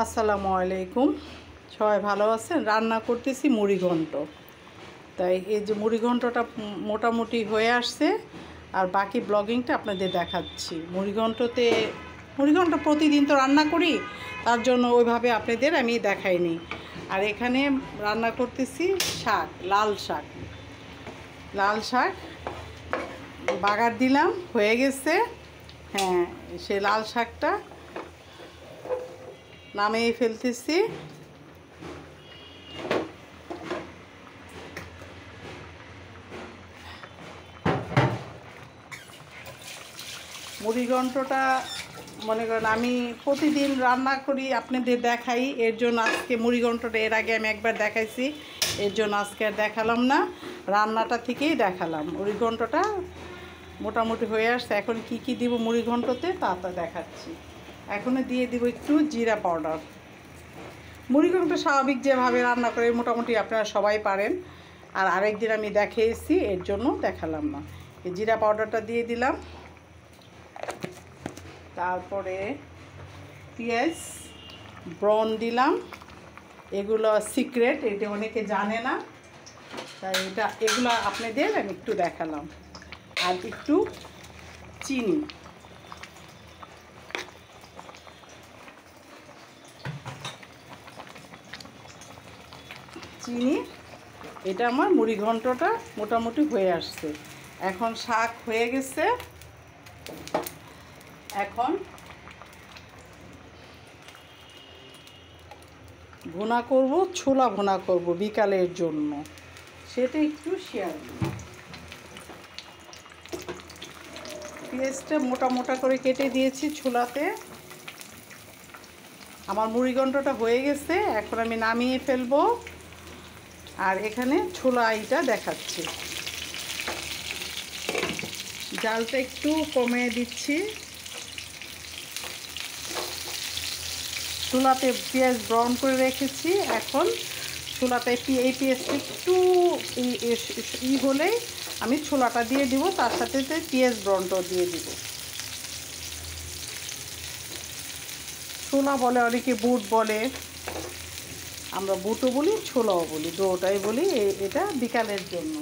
আসসালামু আলাইকুম। সবাই ভালো আছেন? রান্না করতেছি মুড়িঘণ্ট। তাই এই যে মুড়িঘণ্টটা মোটামুটি হয়ে আসছে, আর বাকি ব্লগিংটা আপনাদের দেখাচ্ছি। মুড়িঘণ্ট প্রতিদিন তো রান্না করি, তার জন্য ওইভাবে আপনাদের আমি দেখাইনি। আর এখানে রান্না করতেছি শাক, লাল শাক বাগার দিলাম, হয়ে গেছে। হ্যাঁ, সে লাল শাকটা নামিয়ে ফেলতেছি। মুড়িঘণ্টটা মনে করেন আমি প্রতিদিন রান্না করি, আপনাদের দেখাই, এর জন্য আজকে মুড়িঘণ্টটা এর আগে আমি একবার দেখাইছি, এর জন্য আজকে আর দেখালাম না, রান্নাটা থেকেই দেখালাম। মুড়িঘণ্টটা মোটামুটি হয়ে আসছে। এখন কি কি দিব মুড়িঘণ্টতে তা দেখাচ্ছি। এখন দিয়ে দিব একটু জিরা পাউডার। মুড়িঘণ্ট স্বাভাবিক যেভাবে রান্না করে মোটামুটি আপনারা সবাই পারেন, আর আরেকদিন আমি দেখিয়েছি, এর জন্য দেখালাম না। এই জিরা পাউডারটা দিয়ে দিলাম। তারপরে পেঁয়াজ ব্রাউন দিলাম। এগুলো সিক্রেট, এটা অনেকে জানে না, তাই এগুলো আপনাদের আমি একটু দেখালাম। আর একটু চিনি, এটা আমার মুড়িঘণ্টটা মোটামুটি হয়ে আসছে। এখন শাক হয়ে গেছে। এখন ছোলা ভুনা করব বিকালের জন্য, সেটা একটু শেয়ার করব। পেঁয়াজটা মোটা মোটা করে কেটে দিয়েছি ছোলাতে। আমার মুড়িঘণ্টটা হয়ে গেছে, এখন আমি নামিয়ে ফেলবো। আর এখানে ছোলা এইটা দেখাচ্ছি, জালটা একটু কমিয়ে দিচ্ছি। চুলাতে পেঁয়াজ ব্রাউন করে রেখেছি। এখন ছোলাতে এই পেঁয়াজটা একটু হলেই আমি ছোলাটা দিয়ে দিব, তার সাথে পেঁয়াজ ব্রাউনটাও দিয়ে দিব। ছোলা বলে অনেকে, বুট বলে, আমরা বুটও বলি, ছোলাও বলি, দুটোটাই বলি। এটা বিকালের জন্য।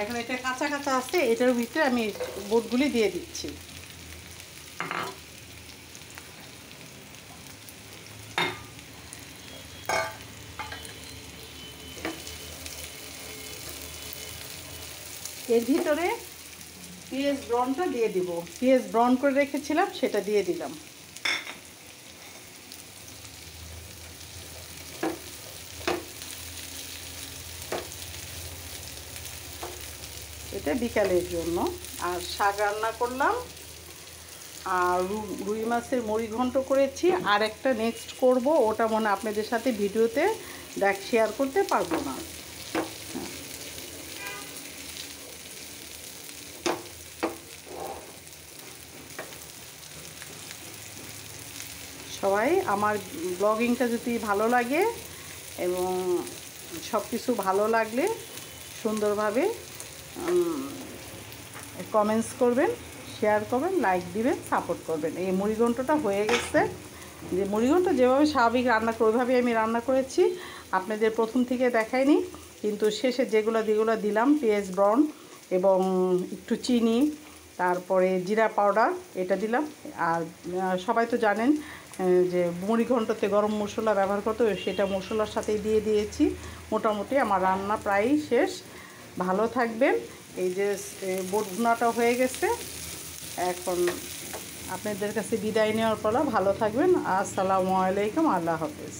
এখন এটা কাঁচা কাঁচা আছে, এটার ভিতরে আমি বুটগুলি দিয়ে দিচ্ছি। এর ভিতরে পেঁয়াজ ব্রাউনটা দিয়ে দিব। পেঁয়াজ ব্রাউন করে রেখেছিলাম, সেটা দিয়ে দিলাম। এটা বিকালের জন্য। আর শাক রান্না করলাম, আর রুই মাছের মুড়িঘণ্ট করেছি। আর একটা নেক্সট করব, ওটা মনে আপনাদের সাথে ভিডিওতে শেয়ার করতে পারবো না। সবাই আমার ব্লগিংটা যদি ভালো লাগে এবং সব কিছু ভালো লাগলে সুন্দরভাবে কমেন্টস করবেন, শেয়ার করবেন, লাইক দিবেন, সাপোর্ট করবেন। এই মুড়িঘণ্টটা হয়ে গেছে। যে মুড়িঘণ্ট যেভাবে স্বাভাবিক রান্না করে ওইভাবেই আমি রান্না করেছি, আপনাদের প্রথম থেকে দেখাইনি, কিন্তু শেষে যেগুলো দিলাম পেঁয়াজ ব্রাউন এবং একটু চিনি, তারপরে জিরা পাউডার এটা দিলাম। আর সবাই তো জানেন যে মুড়িঘণ্টতে গরম মশলা ব্যবহার করতে হবে, সেটা মশলার সাথেই দিয়ে দিয়েছি। মোটামুটি আমার রান্না প্রায়ই শেষ। ভালো থাকবেন। এই যে বুট ভুনাটা হয়ে গেছে, এখন আপনাদের কাছে বিদায় নেওয়ার পালা। ভালো থাকবেন। আসসালামু আলাইকুম, আল্লাহ হাফেজ।